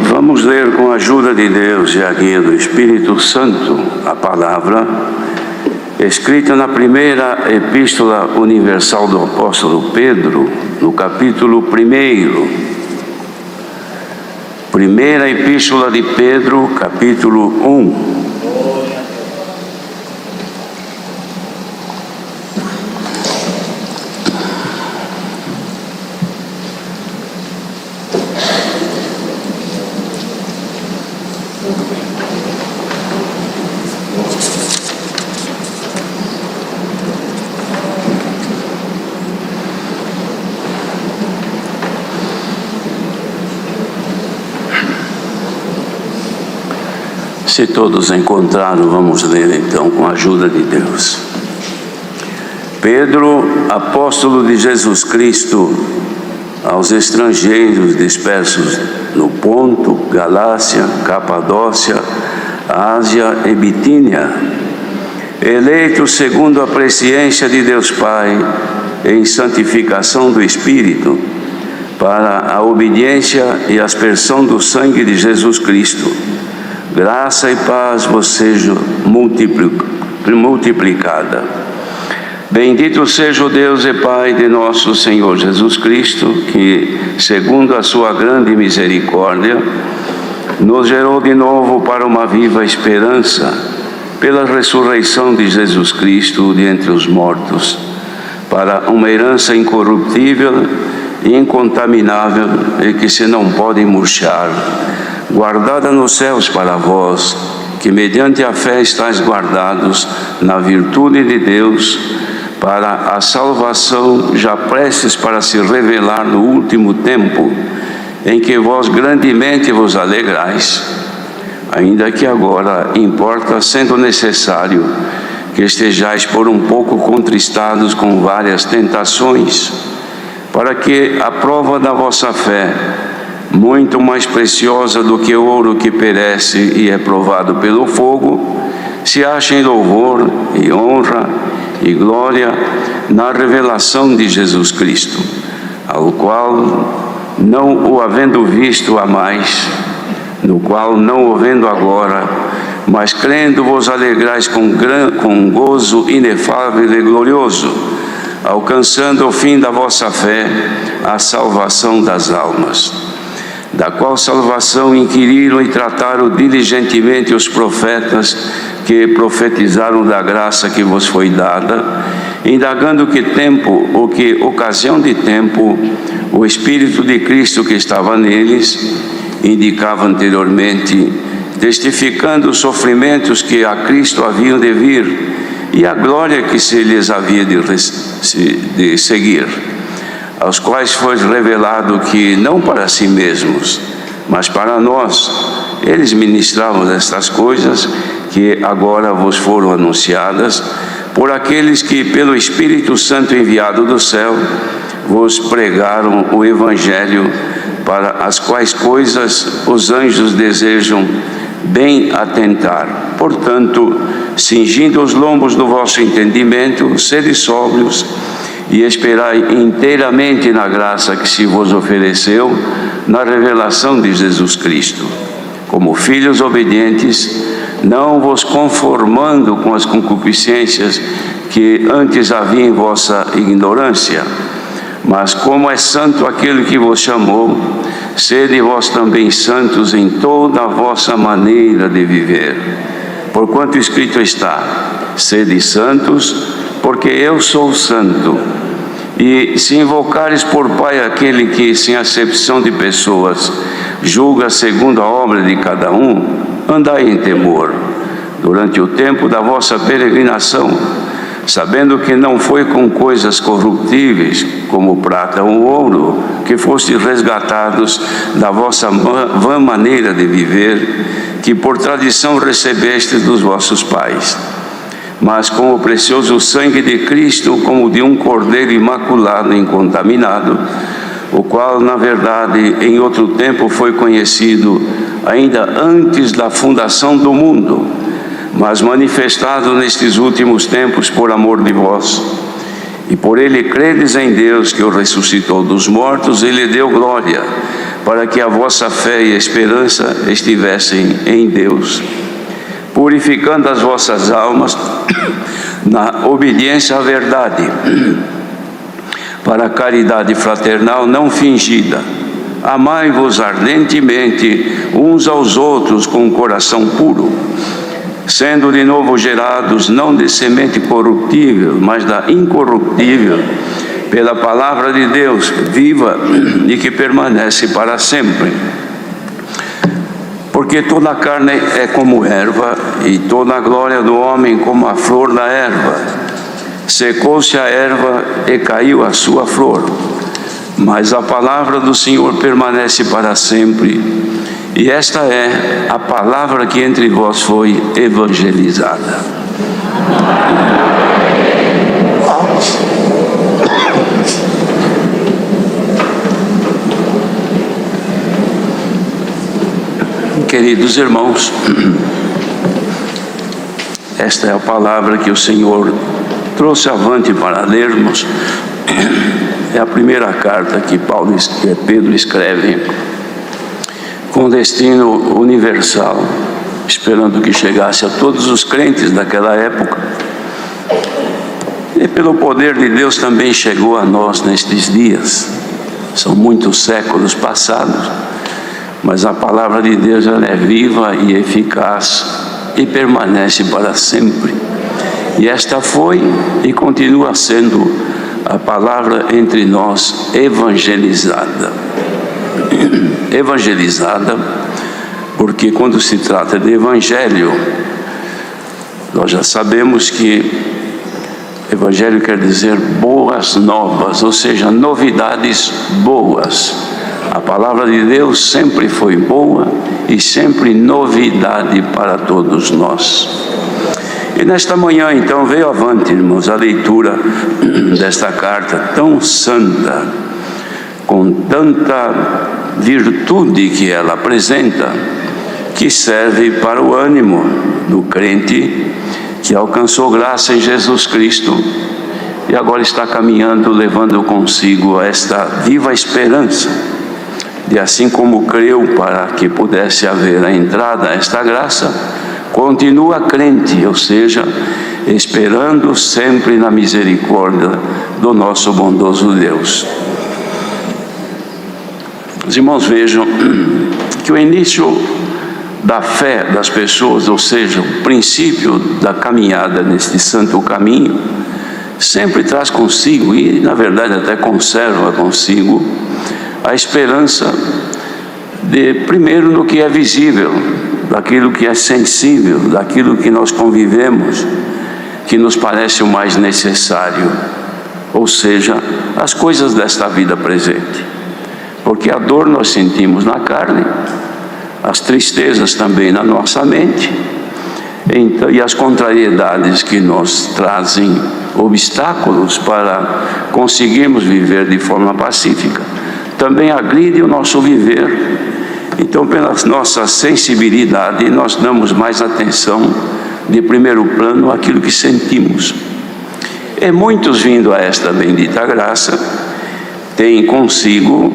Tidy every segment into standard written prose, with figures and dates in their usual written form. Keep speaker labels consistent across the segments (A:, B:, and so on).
A: Vamos ler com a ajuda de Deus e a guia do Espírito Santo a palavra escrita na primeira Epístola Universal do Apóstolo Pedro, no capítulo 1. Primeira Epístola de Pedro, capítulo 1. Se todos encontraram, vamos ler então com a ajuda de Deus. Pedro, apóstolo de Jesus Cristo, aos estrangeiros dispersos no Ponto, Galácia, Capadócia, Ásia e Bitínia, eleitos segundo a presciência de Deus Pai, em santificação do Espírito, para a obediência e aspersão do sangue de Jesus Cristo. Graça e paz vos sejam multiplicada. Bendito seja o Deus e Pai de nosso Senhor Jesus Cristo, que, segundo a sua grande misericórdia, nos gerou de novo para uma viva esperança, pela ressurreição de Jesus Cristo de entre os mortos, para uma herança incorruptível e incontaminável e que se não pode murchar, guardada nos céus para vós, que mediante a fé estáis guardados na virtude de Deus, para a salvação já prestes para se revelar no último tempo, em que vós grandemente vos alegrais, ainda que agora importa, sendo necessário, que estejais por um pouco contristados com várias tentações, para que a prova da vossa fé, muito mais preciosa do que o ouro que perece e é provado pelo fogo, se ache em louvor e honra e glória na revelação de Jesus Cristo, ao qual, não o havendo visto há mais, no qual não o vendo agora, mas crendo vos alegrais com gozo inefável e glorioso, alcançando o fim da vossa fé, a salvação das almas. Da qual salvação inquiriram e trataram diligentemente os profetas que profetizaram da graça que vos foi dada, indagando que tempo, ou que ocasião de tempo, o Espírito de Cristo que estava neles indicava anteriormente, testificando os sofrimentos que a Cristo haviam de vir e a glória que se lhes havia de seguir, aos quais foi revelado que, não para si mesmos, mas para nós, eles ministravam estas coisas que agora vos foram anunciadas, por aqueles que, pelo Espírito Santo enviado do céu, vos pregaram o Evangelho, para as quais coisas os anjos desejam bem atentar. Portanto, cingindo os lombos do vosso entendimento, sede sóbrios, e esperai inteiramente na graça que se vos ofereceu na revelação de Jesus Cristo. Como filhos obedientes, não vos conformando com as concupiscências que antes havia em vossa ignorância, mas como é santo aquele que vos chamou, sede vós também santos em toda a vossa maneira de viver. Porquanto escrito está: sede santos, porque eu sou santo. E se invocares por Pai aquele que, sem acepção de pessoas, julga segundo a obra de cada um, andai em temor, durante o tempo da vossa peregrinação, sabendo que não foi com coisas corruptíveis, como prata ou ouro, que fostes resgatados da vossa vã maneira de viver, que por tradição recebestes dos vossos pais, mas com o precioso sangue de Cristo, como de um cordeiro imaculado e incontaminado, o qual, na verdade, em outro tempo foi conhecido, ainda antes da fundação do mundo, mas manifestado nestes últimos tempos por amor de vós, E por ele credes em Deus, que o ressuscitou dos mortos, e lhe deu glória, para que a vossa fé e esperança estivessem em Deus, purificando as vossas almas na obediência à verdade, para a caridade fraternal não fingida. Amai-vos ardentemente uns aos outros com um coração puro, sendo de novo gerados, não de semente corruptível, mas da incorruptível, pela palavra de Deus, viva e que permanece para sempre. Porque toda a carne é como erva, e toda a glória do homem como a flor da erva. Secou-se a erva e caiu a sua flor, mas a palavra do Senhor permanece para sempre. E esta é a palavra que entre vós foi evangelizada. Queridos irmãos, esta é a palavra que o Senhor trouxe avante para lermos. É a primeira carta que Pedro escreve com destino universal, esperando que chegasse a todos os crentes daquela época. E pelo poder de Deus também chegou a nós nestes dias. São muitos séculos passados, mas a palavra de Deus, ela é viva e eficaz e permanece para sempre. E esta foi e continua sendo a palavra entre nós evangelizada. Evangelizada, porque quando se trata de evangelho, nós já sabemos que evangelho quer dizer boas novas, ou seja, novidades boas. A palavra de Deus sempre foi boa e sempre novidade para todos nós. E nesta manhã, então, veio avante, irmãos, a leitura desta carta tão santa, com tanta virtude que ela apresenta, que serve para o ânimo do crente que alcançou graça em Jesus Cristo e agora está caminhando, levando consigo esta viva esperança de, assim como creu para que pudesse haver a entrada a esta graça, continua crente, ou seja, esperando sempre na misericórdia do nosso bondoso Deus. Os irmãos vejam que o início da fé das pessoas, ou seja, o princípio da caminhada neste santo caminho, sempre traz consigo, e na verdade até conserva consigo, a esperança de, primeiro, no que é visível, daquilo que é sensível, daquilo que nós convivemos, que nos parece o mais necessário, ou seja, as coisas desta vida presente. Porque a dor nós sentimos na carne, as tristezas também na nossa mente, então, e as contrariedades que nos trazem obstáculos para conseguirmos viver de forma pacífica, também agride o nosso viver. Então, pela nossa sensibilidade, nós damos mais atenção, de primeiro plano, àquilo que sentimos. E muitos, vindo a esta bendita graça, têm consigo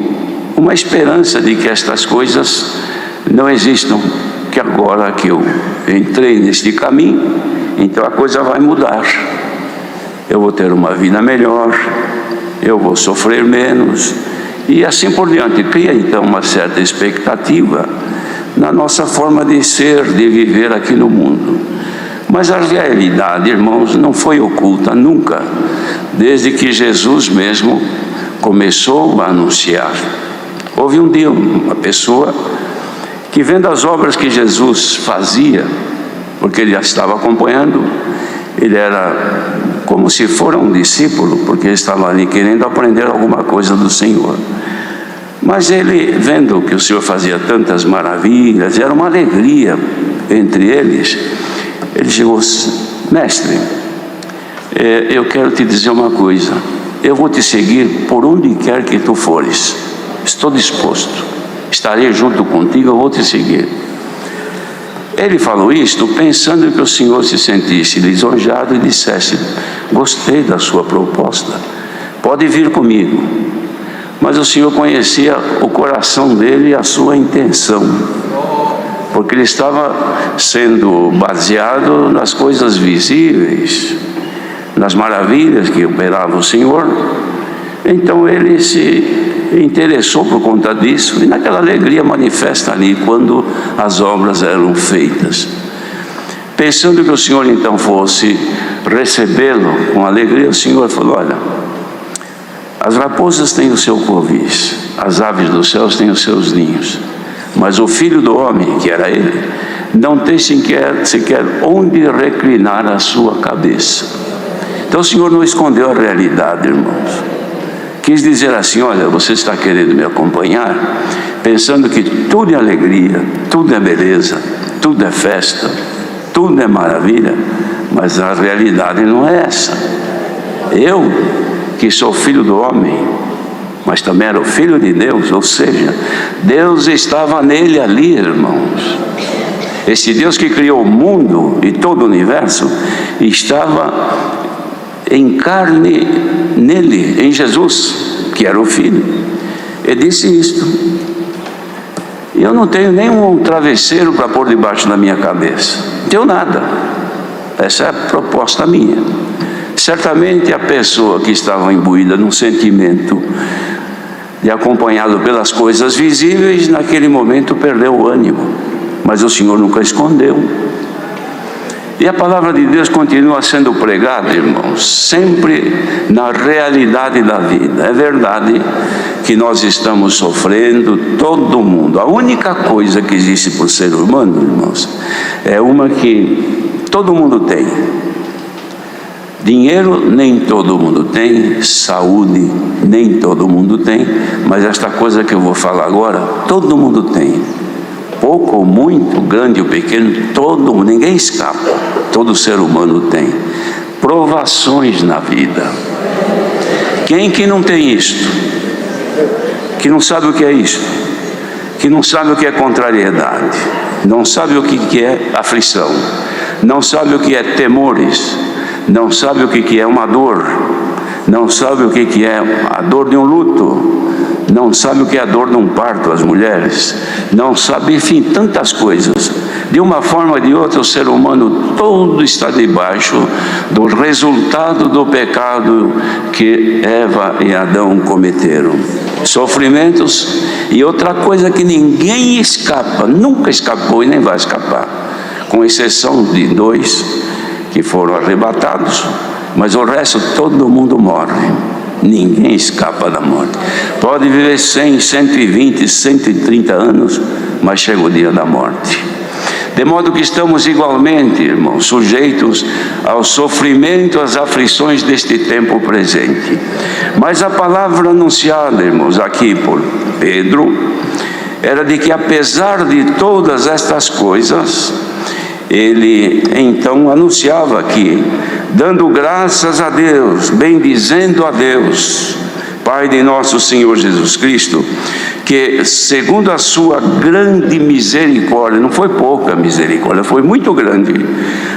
A: uma esperança de que estas coisas não existam, que agora que eu entrei neste caminho, então a coisa vai mudar. Eu vou ter uma vida melhor, eu vou sofrer menos, e assim por diante. Cria então uma certa expectativa na nossa forma de ser, de viver aqui no mundo. Mas a realidade, irmãos, não foi oculta nunca, desde que Jesus mesmo começou a anunciar. Houve um dia uma pessoa que, vendo as obras que Jesus fazia, porque ele já estava acompanhando, ele era como se for um discípulo, porque ele estava ali querendo aprender alguma coisa do Senhor. Mas ele, vendo que o Senhor fazia tantas maravilhas, era uma alegria entre eles, ele chegou: mestre, eu quero te dizer uma coisa, eu vou te seguir por onde quer que tu fores, estou disposto, estarei junto contigo, eu vou te seguir. ele falou isto pensando que o Senhor se sentisse lisonjado e dissesse: gostei da sua proposta, pode vir comigo. Mas o Senhor conhecia o coração dele e a sua intenção, porque ele estava sendo baseado nas coisas visíveis, nas maravilhas que operava o Senhor. Então ele se interessou por conta disso, e naquela alegria manifesta ali quando as obras eram feitas. Pensando que o Senhor então fosse recebê-lo com alegria, o Senhor falou: olha, as raposas têm o seu covis, as aves dos céus têm os seus ninhos, mas o Filho do Homem, que era ele, não tem sequer onde reclinar a sua cabeça. Então o Senhor não escondeu a realidade, irmãos. Quis dizer assim: olha, você está querendo me acompanhar, pensando que tudo é alegria, tudo é beleza, tudo é festa, tudo é maravilha, mas a realidade não é essa. Eu, que sou filho do homem, mas também era o filho de Deus, ou seja, Deus estava nele ali, irmãos. Esse Deus que criou o mundo e todo o universo estava em carne nele, em Jesus, que era o Filho. Ele disse isto: eu não tenho nenhum travesseiro para pôr debaixo da minha cabeça, não tenho nada. Essa é a proposta minha. Certamente a pessoa que estava imbuída num sentimento de acompanhado pelas coisas visíveis, naquele momento perdeu o ânimo, mas o Senhor nunca escondeu. E a palavra de Deus continua sendo pregada, irmãos, sempre na realidade da vida. É verdade que nós estamos sofrendo, todo mundo. A única coisa que existe para o ser humano, irmãos, é uma que todo mundo tem. Dinheiro nem todo mundo tem, saúde nem todo mundo tem, mas esta coisa que eu vou falar agora, todo mundo tem. Pouco ou muito, grande ou pequeno, todo mundo, ninguém escapa, todo ser humano tem provações na vida. Quem que não tem isto? Que não sabe o que é isto? Que não sabe o que é contrariedade, não sabe o que é aflição, não sabe o que é temores, não sabe o que é uma dor, não sabe o que é a dor de um luto, não sabe o que é a dor de um parto, as mulheres, não sabe, enfim, tantas coisas. De uma forma ou de outra, o ser humano todo está debaixo do resultado do pecado que Eva e Adão cometeram. Sofrimentos e outra coisa que ninguém escapa, nunca escapou e nem vai escapar, com exceção de 2 que foram arrebatados, mas o resto todo mundo morre. Ninguém escapa da morte. Pode viver 100, 120, 130 anos, mas chega o dia da morte. De modo que estamos igualmente, irmãos, sujeitos ao sofrimento, às aflições deste tempo presente. Mas a palavra anunciada, irmãos, aqui por Pedro, era de que apesar de todas estas coisas, ele então anunciava aqui, dando graças a Deus, bendizendo a Deus, Pai de nosso Senhor Jesus Cristo, que segundo a sua grande misericórdia, não foi pouca misericórdia, foi muito grande,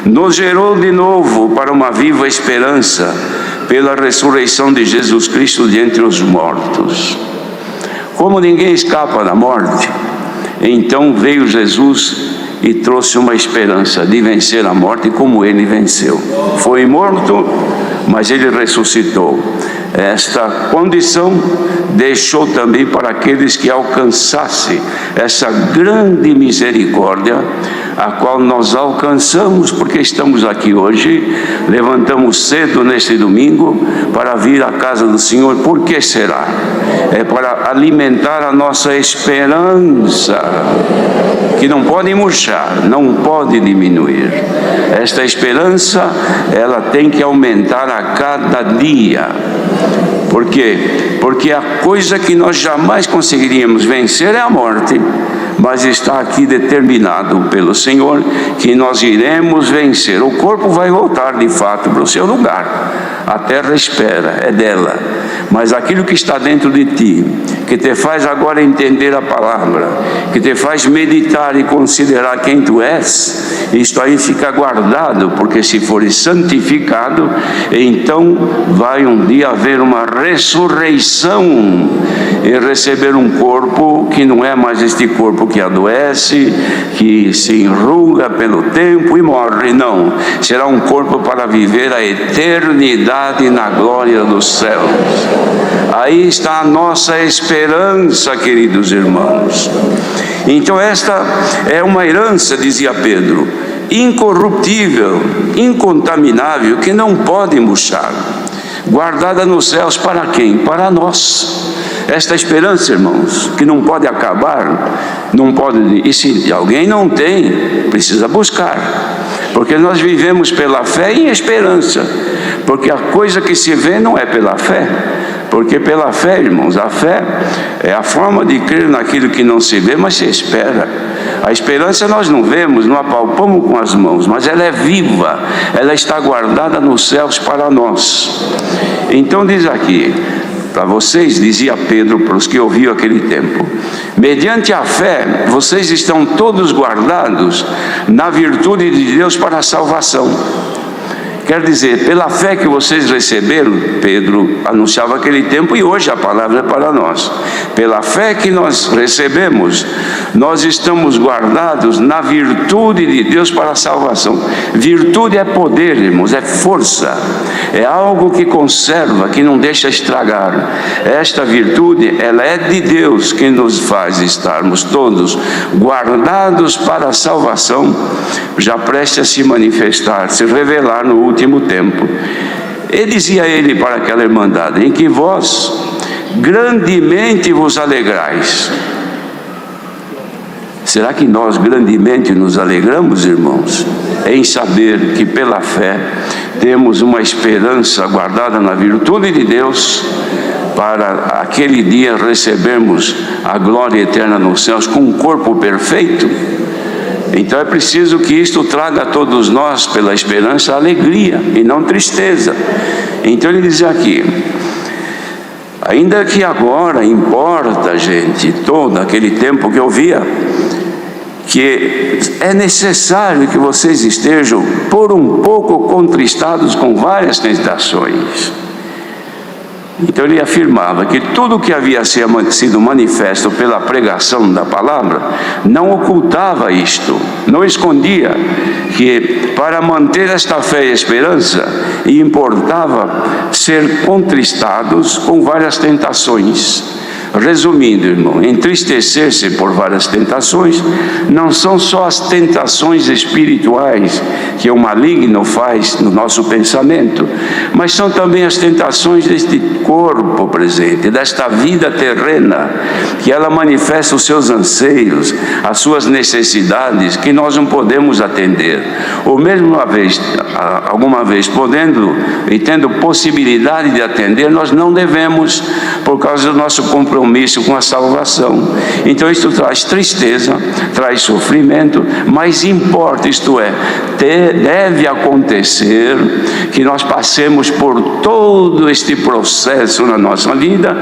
A: nos gerou de novo para uma viva esperança, pela ressurreição de Jesus Cristo de entre os mortos. Como ninguém escapa da morte, então veio Jesus e trouxe uma esperança de vencer a morte como ele venceu. Foi morto, mas ele ressuscitou. Esta condição deixou também para aqueles que alcançassem essa grande misericórdia, a qual nós alcançamos porque estamos aqui hoje, levantamos cedo neste domingo para vir à casa do Senhor. Por que será? É para alimentar a nossa esperança, que não pode murchar, não pode diminuir. Esta esperança, ela tem que aumentar a cada dia. Por quê? Porque a coisa que nós jamais conseguiríamos vencer é a morte, mas está aqui determinado pelo Senhor que nós iremos vencer. O corpo vai voltar de fato para o seu lugar, a terra espera, é dela, mas aquilo que está dentro de ti, que te faz agora entender a palavra, que te faz meditar e considerar quem tu és, isto aí fica guardado, porque se for santificado, então vai um dia haver uma ressurreição e receber um corpo que não é mais este corpo que adoece, que se enruga pelo tempo e morre, não. Será um corpo para viver a eternidade na glória dos céus. Aí está a nossa esperança, queridos irmãos. Então esta é uma herança, dizia Pedro, incorruptível, incontaminável, que não pode murchar, guardada nos céus para quem? Para nós. Esta esperança, irmãos, que não pode acabar, não pode, e se alguém não tem, precisa buscar, porque nós vivemos pela fé e esperança, porque a coisa que se vê não é pela fé, porque pela fé, irmãos, a fé é a forma de crer naquilo que não se vê, mas se espera. A esperança nós não vemos, não apalpamos com as mãos, mas ela é viva, ela está guardada nos céus para nós. Então diz aqui, para vocês, dizia Pedro para os que ouviam aquele tempo, mediante a fé, vocês estão todos guardados na virtude de Deus para a salvação. Quer dizer, pela fé que vocês receberam, Pedro anunciava aquele tempo e hoje a palavra é para nós. Pela fé que nós recebemos, nós estamos guardados na virtude de Deus para a salvação. Virtude é poder, irmãos, é força, é algo que conserva, que não deixa estragar. Esta virtude, ela é de Deus, que nos faz estarmos todos guardados para a salvação, já prestes a se manifestar, se revelar no último tempo. E dizia ele para aquela irmandade, em que vós grandemente vos alegrais. Será que nós grandemente nos alegramos, irmãos, em saber que pela fé temos uma esperança guardada na virtude de Deus, para aquele dia recebermos a glória eterna nos céus com um corpo perfeito? Então é preciso que isto traga a todos nós, pela esperança, alegria e não tristeza. Então ele diz aqui, ainda que agora importa, gente, todo aquele tempo que eu via, que é necessário que vocês estejam por um pouco contristados com várias tentações. Então ele afirmava que tudo que havia sido manifesto pela pregação da palavra não ocultava isto, não escondia, que para manter esta fé e esperança importava ser contristados com várias tentações. Resumindo, irmão, entristecer-se por várias tentações não são só as tentações espirituais que o maligno faz no nosso pensamento, mas são também as tentações deste corpo presente, desta vida terrena, que ela manifesta os seus anseios, as suas necessidades, que nós não podemos atender, ou mesmo alguma vez podendo e tendo possibilidade de atender, nós não devemos, por causa do nosso compromisso com a salvação. Então isto traz tristeza, traz sofrimento, mas importa, isto é, deve acontecer que nós passemos por todo este processo na nossa vida,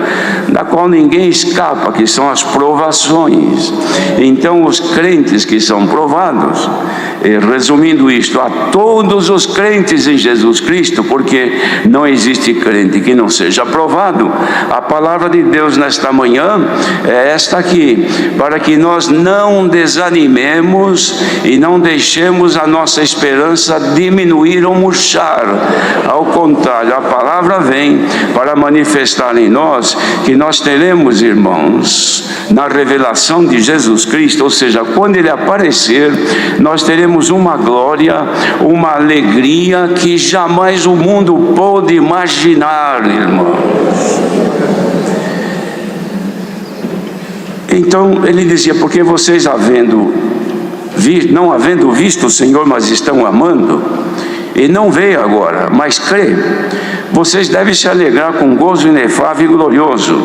A: da qual ninguém escapa, que são as provações. Então os crentes que são provados, resumindo isto, a todos os crentes em Jesus Cristo, porque não existe crente que não seja provado, a palavra de Deus nesta manhã é esta aqui, para que nós não desanimemos e não deixemos a nossa esperança diminuir ou murchar. Ao contrário, a palavra vem para manifestar em nós que nós teremos, irmãos, na revelação de Jesus Cristo, ou seja, quando Ele aparecer, nós teremos uma glória, uma alegria que jamais o mundo pôde imaginar, irmãos. Então ele dizia, porque vocês não havendo visto o Senhor, mas estão amando, e não veio agora, mas crê, vocês devem se alegrar com gozo inefável e glorioso,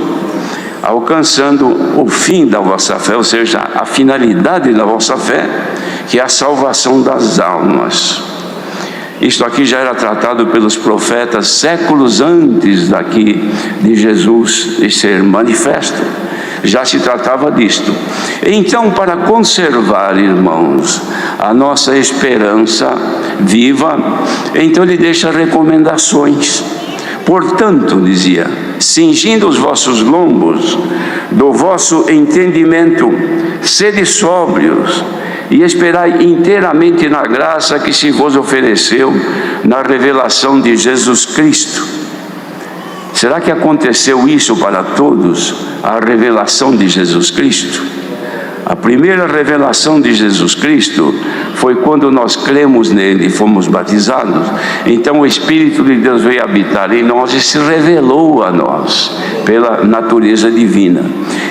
A: alcançando o fim da vossa fé, ou seja, a finalidade da vossa fé, que é a salvação das almas. Isto aqui já era tratado pelos profetas séculos antes daqui de Jesus ser manifesto. Já se tratava disto. Então, para conservar, irmãos, a nossa esperança viva, então ele deixa recomendações. Portanto, dizia, cingindo os vossos lombos do vosso entendimento, sede sóbrios e esperai inteiramente na graça que se vos ofereceu na revelação de Jesus Cristo. Será que aconteceu isso para todos? A revelação de Jesus Cristo? A primeira revelação de Jesus Cristo foi quando nós cremos nele e fomos batizados. Então o Espírito de Deus veio habitar em nós e se revelou a nós pela natureza divina.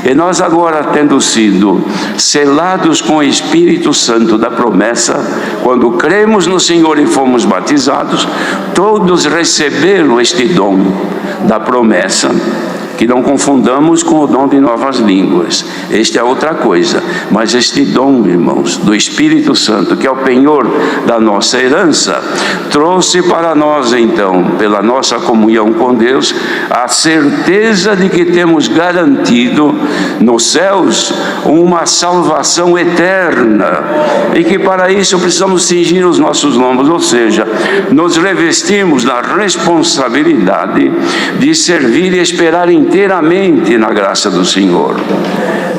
A: E nós agora, tendo sido selados com o Espírito Santo da promessa, quando cremos no Senhor e fomos batizados, todos receberam este dom da promessa, que não confundamos com o dom de novas línguas. Este é outra coisa, mas este dom, irmãos, do Espírito Santo, que é o penhor da nossa herança, trouxe para nós então, pela nossa comunhão com Deus, a certeza de que temos garantido nos céus uma salvação eterna, e que para isso precisamos cingir os nossos lombos, ou seja, nos revestimos da responsabilidade de servir e esperar inteiramente na graça do Senhor.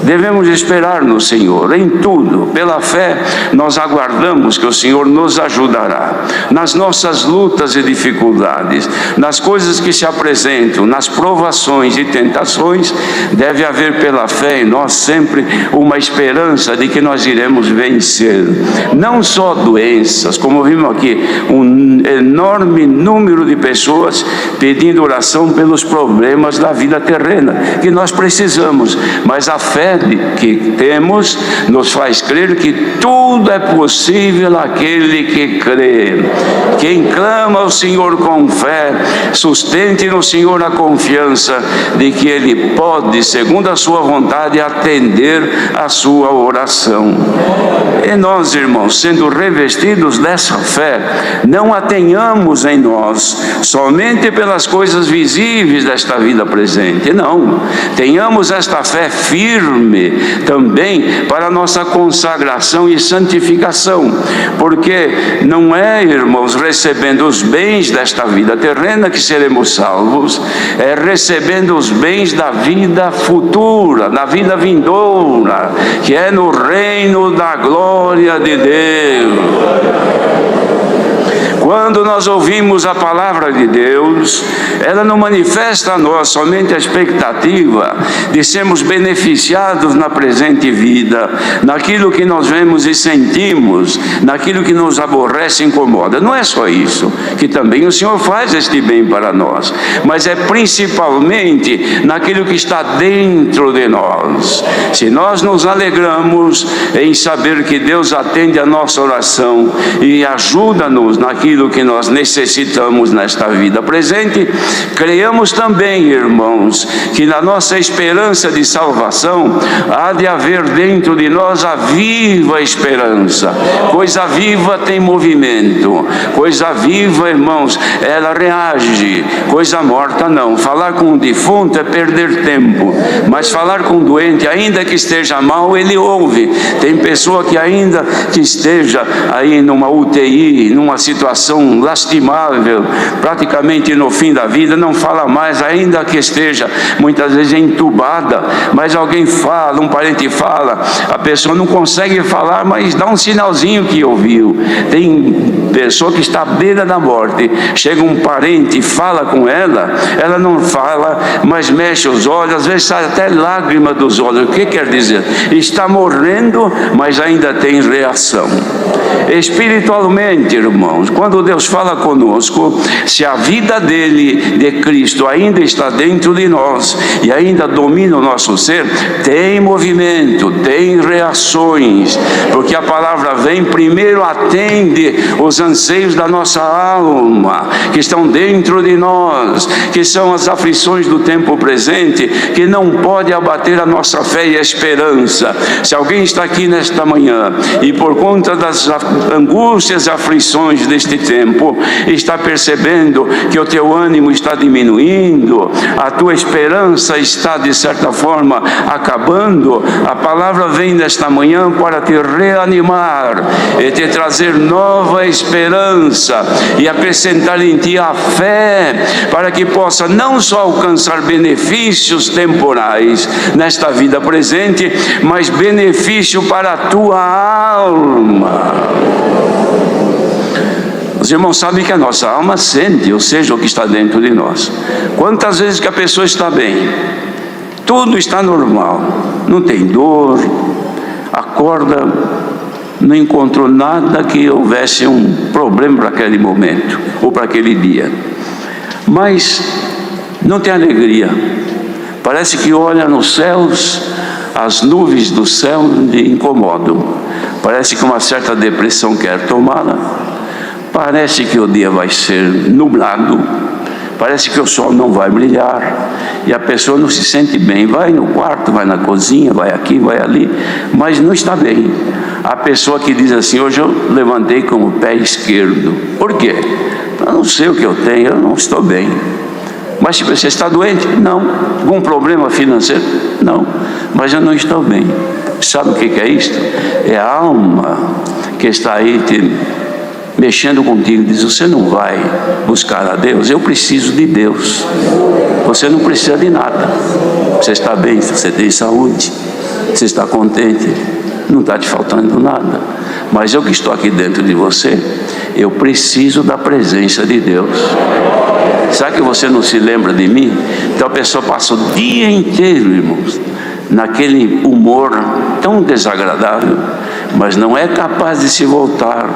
A: Devemos esperar no Senhor em tudo. Pela fé, nós aguardamos que o Senhor nos ajudará nas nossas lutas e dificuldades, nas coisas que se apresentam, nas provações e tentações. Deve haver pela fé em nós sempre uma esperança de que nós iremos vencer. Não só doenças, como vimos aqui, um enorme número de pessoas pedindo oração pelos problemas da vida terrena, que nós precisamos, mas a fé que temos nos faz crer que tudo é possível àquele que crê. Quem clama ao Senhor com fé, sustente no Senhor a confiança de que Ele pode, segundo a sua vontade, atender a sua oração. E nós, irmãos, sendo revestidos dessa fé, não a tenhamos em nós somente pelas coisas visíveis desta vida presente, não. Tenhamos esta fé firme também para a nossa consagração e santificação, porque não é, irmãos, recebendo os bens desta vida terrena que seremos salvos, é recebendo os bens da vida futura, da vida vindoura, que é no reino da glória de Deus. Quando nós ouvimos a palavra de Deus, ela não manifesta a nós somente a expectativa de sermos beneficiados na presente vida, naquilo que nós vemos e sentimos, naquilo que nos aborrece e incomoda. Não é só isso, que também o Senhor faz este bem para nós, mas é principalmente naquilo que está dentro de nós. Se nós nos alegramos em saber que Deus atende a nossa oração e ajuda-nos naquilo que nós necessitamos nesta vida presente, creiamos também, irmãos, que na nossa esperança de salvação há de haver dentro de nós a viva esperança. Coisa viva tem movimento, coisa viva, irmãos, ela reage, coisa morta não. Falar com um defunto é perder tempo, mas falar com um doente, ainda que esteja mal, ele ouve. Tem pessoa que ainda que esteja aí numa UTI, numa situação lastimável, praticamente no fim da vida, não fala mais, ainda que esteja muitas vezes entubada, mas alguém fala, um parente fala, a pessoa não consegue falar, mas dá um sinalzinho que ouviu. Tem pessoa que está à beira da morte, chega um parente e fala com ela, ela não fala, mas mexe os olhos, às vezes sai até lágrima dos olhos. O que quer dizer? Está morrendo, mas ainda tem reação. Espiritualmente, irmãos, quando Deus fala conosco, se a vida dele, de Cristo, ainda está dentro de nós e ainda domina o nosso ser, tem movimento, tem reações, porque a palavra vem, primeiro atende os anseios da nossa alma, que estão dentro de nós, que são as aflições do tempo presente, que não pode abater a nossa fé e a esperança. Se alguém está aqui nesta manhã e por conta das angústias e aflições deste tempo, está percebendo que o teu ânimo está diminuindo, a tua esperança está de certa forma acabando, a palavra vem nesta manhã para te reanimar e te trazer nova esperança e acrescentar em ti a fé, para que possa não só alcançar benefícios temporais nesta vida presente, mas benefício para a tua alma. Os irmãos sabem que a nossa alma sente, ou seja, o que está dentro de nós. Quantas vezes que a pessoa está bem, tudo está normal, não tem dor, acorda, não encontrou nada que houvesse um problema para aquele momento ou para aquele dia, mas não tem alegria. Parece que olha nos céus, as nuvens do céu lhe incomodam. Parece que uma certa depressão quer tomá-la. Parece que o dia vai ser nublado. Parece que o sol não vai brilhar. E a pessoa não se sente bem. Vai no quarto, vai na cozinha, vai aqui, vai ali, mas não está bem. A pessoa que diz assim: hoje eu levantei com o pé esquerdo. Por quê? Eu não sei o que eu tenho, eu não estou bem. Mas você está doente? Não. Algum problema financeiro? Não. Mas eu não estou bem. Sabe o que é isto? É a alma que está aí mexendo contigo. Diz: você não vai buscar a Deus? Eu preciso de Deus. Você não precisa de nada. Você está bem, você tem saúde, você está contente, não está te faltando nada. Mas eu que estou aqui dentro de você, eu preciso da presença de Deus. Sabe que você não se lembra de mim? Então a pessoa passa o dia inteiro, irmãos, naquele humor tão desagradável, mas não é capaz de se voltar,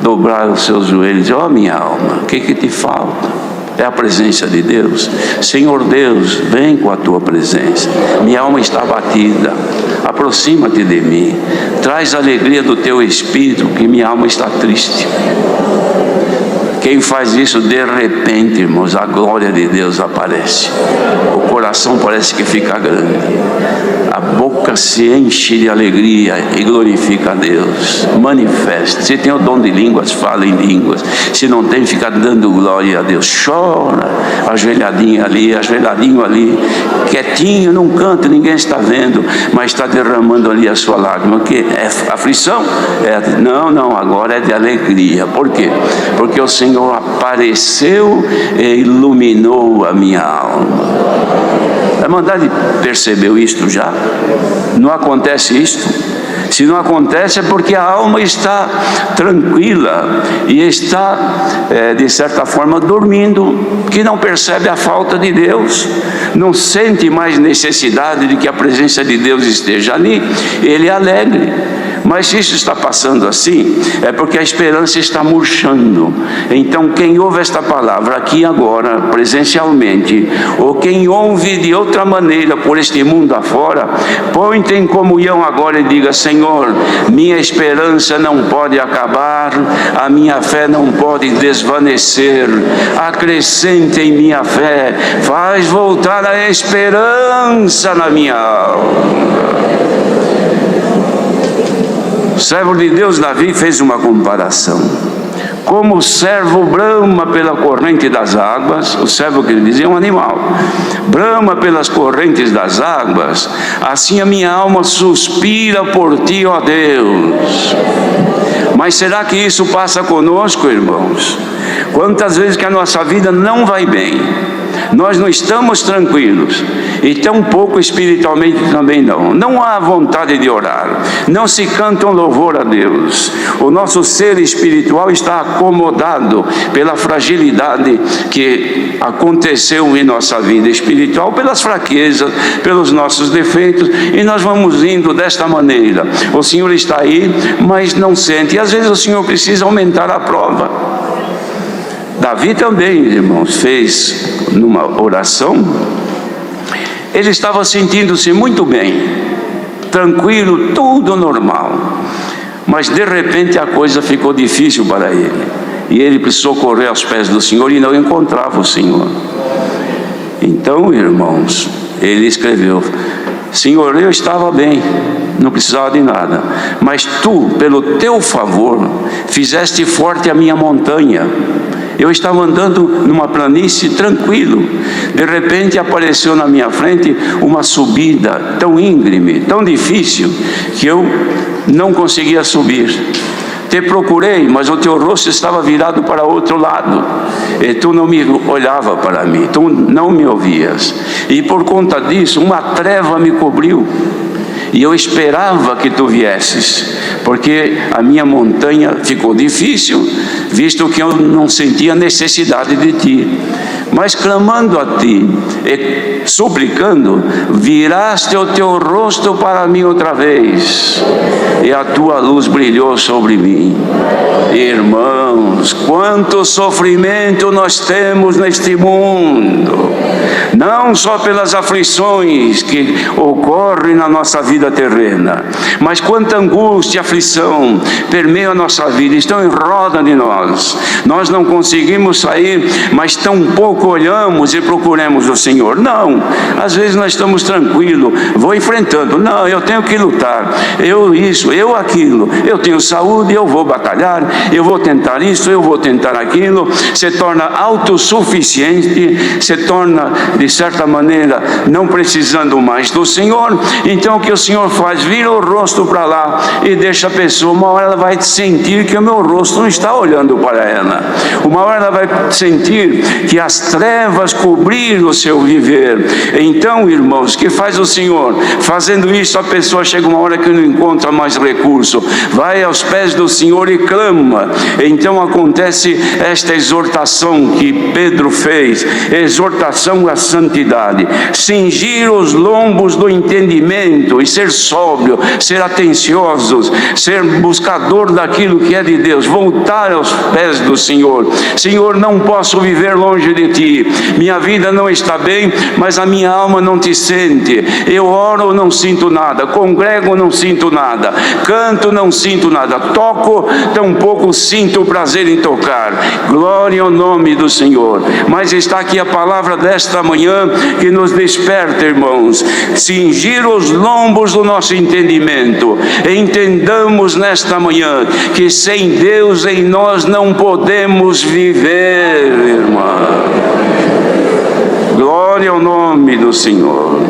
A: dobrar os seus joelhos. Ó minha alma, o que te falta? É a presença de Deus. Senhor Deus, vem com a tua presença. Minha alma está abatida, aproxima-te de mim, traz a alegria do teu espírito, que minha alma está triste. Quem faz isso, de repente, irmãos, a glória de Deus aparece. O coração parece que fica grande. A boca se enche de alegria e glorifica a Deus. Manifesta. Se tem o dom de línguas, fala em línguas. Se não tem, fica dando glória a Deus. Chora, ajoelhadinho ali, quietinho, num canto, ninguém está vendo, mas está derramando ali a sua lágrima. Que é aflição? Não, agora é de alegria. Por quê? Porque o Senhor apareceu e iluminou a minha alma. A Irmandade percebeu isto já? Não acontece isto? Se não acontece é porque a alma está tranquila e está, de certa forma, dormindo, que não percebe a falta de Deus, não sente mais necessidade de que a presença de Deus esteja ali. Ele é alegre. Mas se isso está passando assim, é porque a esperança está murchando. Então quem ouve esta palavra aqui agora, presencialmente, ou quem ouve de outra maneira por este mundo afora, põe-te em comunhão agora e diga: Senhor, minha esperança não pode acabar, a minha fé não pode desvanecer, acrescente em minha fé, faz voltar a esperança na minha alma. O servo de Deus Davi fez uma comparação. Como o servo brama pela corrente das águas, o servo que ele dizia é um animal, brama pelas correntes das águas, assim a minha alma suspira por ti, ó Deus. Mas será que isso passa conosco, irmãos? Quantas vezes que a nossa vida não vai bem, nós não estamos tranquilos, e tão pouco espiritualmente também não há vontade de orar, não se canta um louvor a Deus, o nosso ser espiritual está acomodado pela fragilidade que aconteceu em nossa vida espiritual, pelas fraquezas, pelos nossos defeitos, e nós vamos indo desta maneira. O Senhor está aí, mas não sente, e às vezes o Senhor precisa aumentar a prova. Davi também, irmãos, fez numa oração, ele estava sentindo-se muito bem, tranquilo, tudo normal, mas de repente a coisa ficou difícil para ele, e ele precisou correr aos pés do Senhor e não encontrava o Senhor. Então, irmãos, ele escreveu: Senhor, eu estava bem, não precisava de nada, mas tu, pelo teu favor, fizeste forte a minha montanha. Eu estava andando numa planície tranquilo, de repente apareceu na minha frente uma subida tão íngreme, tão difícil, que eu não conseguia subir. Te procurei, mas o teu rosto estava virado para outro lado, e tu não me olhava para mim, tu não me ouvias, e por conta disso uma treva me cobriu, e eu esperava que tu viesses, porque a minha montanha ficou difícil, visto que eu não sentia necessidade de ti. Mas clamando a ti e suplicando, viraste o teu rosto para mim outra vez, e a tua luz brilhou sobre mim. Irmãos, quanto sofrimento nós temos neste mundo, não só pelas aflições que ocorrem na nossa vida terrena, mas quanta angústia e aflição permeia a nossa vida, estão em roda de nós. Nós não conseguimos sair, mas tão pouco olhamos e procuramos o Senhor. Não, às vezes nós estamos tranquilos, vou enfrentando. Não, eu tenho que lutar, eu isso, eu aquilo, eu tenho saúde, eu vou batalhar, eu vou tentar isso, eu vou tentar aquilo. Se torna autossuficiente, se torna, de certa maneira, não precisando mais do Senhor. Então o que o Senhor faz? Vira o rosto para lá e deixa a pessoa, uma hora ela vai sentir que o meu rosto não está olhando para ela, uma hora ela vai sentir que as trevas cobriram o seu viver. Então, irmãos, que faz o Senhor? Fazendo isso, a pessoa chega uma hora que não encontra mais recurso, vai aos pés do Senhor e clama. Então acontece esta exortação que Pedro fez, exortação à santidade, cingir os lombos do entendimento e ser sóbrio, ser atenciosos, ser buscador daquilo que é de Deus, voltar aos pés do Senhor. Senhor, não posso viver longe de ti, minha vida não está bem, mas a minha alma não te sente. Eu oro, não sinto nada, congrego, não sinto nada, canto, não sinto nada, toco, tampouco sinto o prazer em tocar. Glória ao nome do Senhor. Mas está aqui a palavra desta manhã que nos desperta, irmãos, cingir os lombos do nosso entendimento. Entendamos nesta manhã que sem Deus em nós não podemos viver, irmão. Glória ao nome do Senhor.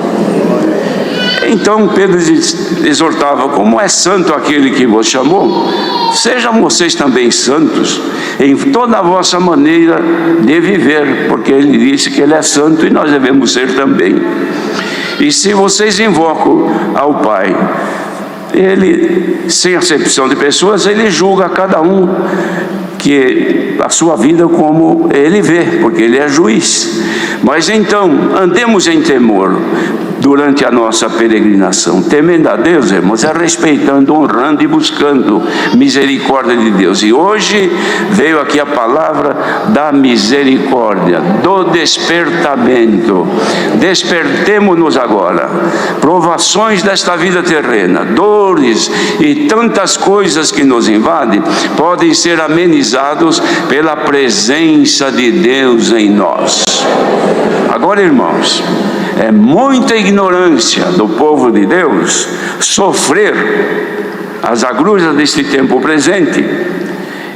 A: Então Pedro exortava: como é santo aquele que vos chamou, sejam vocês também santos em toda a vossa maneira de viver, porque ele disse que ele é santo e nós devemos ser também. E se vocês invocam ao Pai, ele, sem acepção de pessoas, ele julga cada um que a sua vida como ele vê, porque ele é juiz. Mas então, andemos em temor durante a nossa peregrinação, temendo a Deus, irmãos, é respeitando, honrando e buscando misericórdia de Deus. E hoje veio aqui a palavra da misericórdia, do despertamento. Despertemo-nos agora. Provações desta vida terrena, dores e tantas coisas que nos invadem, podem ser amenizados pela presença de Deus em nós. Agora, irmãos, é muita ignorância do povo de Deus sofrer as agruras deste tempo presente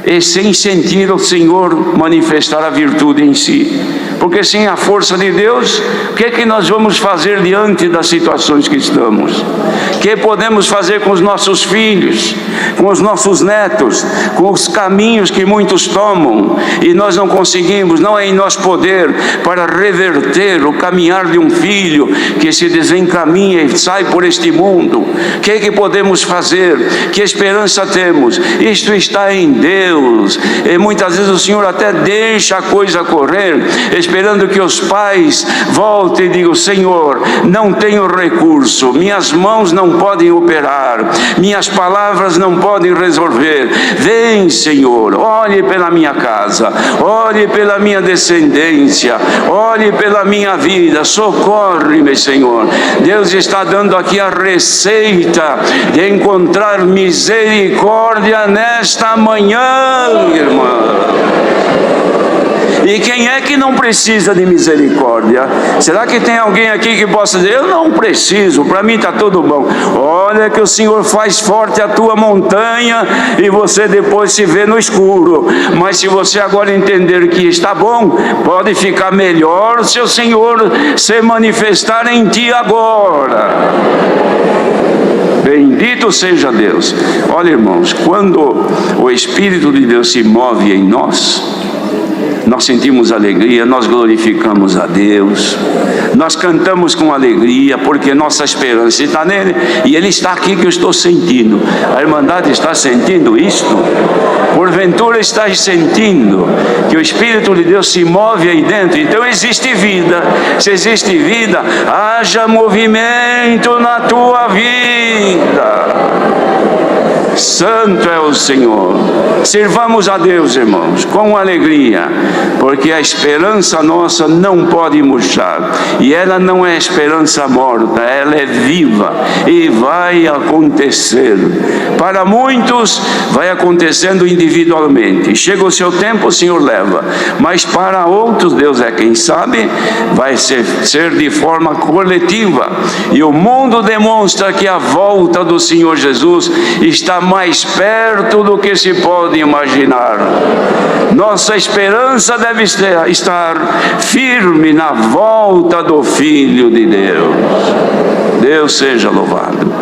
A: e sem sentir o Senhor manifestar a virtude em si. Porque sem a força de Deus, o que é que nós vamos fazer diante das situações que estamos? O que podemos fazer com os nossos filhos, com os nossos netos, com os caminhos que muitos tomam e nós não conseguimos, não é em nosso poder para reverter o caminhar de um filho que se desencaminha e sai por este mundo? O que é que podemos fazer? Que esperança temos? Isto está em Deus. E muitas vezes o Senhor até deixa a coisa correr, esperando que os pais voltem e digam: Senhor, não tenho recurso, minhas mãos não podem operar, minhas palavras não podem resolver. Vem, Senhor, olhe pela minha casa, olhe pela minha descendência, olhe pela minha vida, socorre-me, Senhor. Deus está dando aqui a receita de encontrar misericórdia nesta manhã, irmã. E quem é que não precisa de misericórdia? Será que tem alguém aqui que possa dizer: eu não preciso, para mim está tudo bom? Olha que o Senhor faz forte a tua montanha e você depois se vê no escuro. Mas se você agora entender que está bom, pode ficar melhor se o Senhor se manifestar em ti agora. Bendito seja Deus. Olha, irmãos, quando o Espírito de Deus se move em nós, nós sentimos alegria, nós glorificamos a Deus, nós cantamos com alegria, porque nossa esperança está nele, e ele está aqui que eu estou sentindo. A Irmandade está sentindo isto? Porventura está sentindo que o Espírito de Deus se move aí dentro? Então existe vida. Se existe vida, haja movimento na tua vida. Santo é o Senhor. Sirvamos a Deus, irmãos, com alegria, porque a esperança nossa não pode murchar, e ela não é esperança morta, ela é viva e vai acontecer. Para muitos vai acontecendo individualmente, chega o seu tempo, o Senhor leva, mas para outros, Deus é quem sabe, vai ser de forma coletiva, e o mundo demonstra que a volta do Senhor Jesus está mais perto do que se pode imaginar. Nossa esperança deve estar firme na volta do Filho de Deus. Deus seja louvado.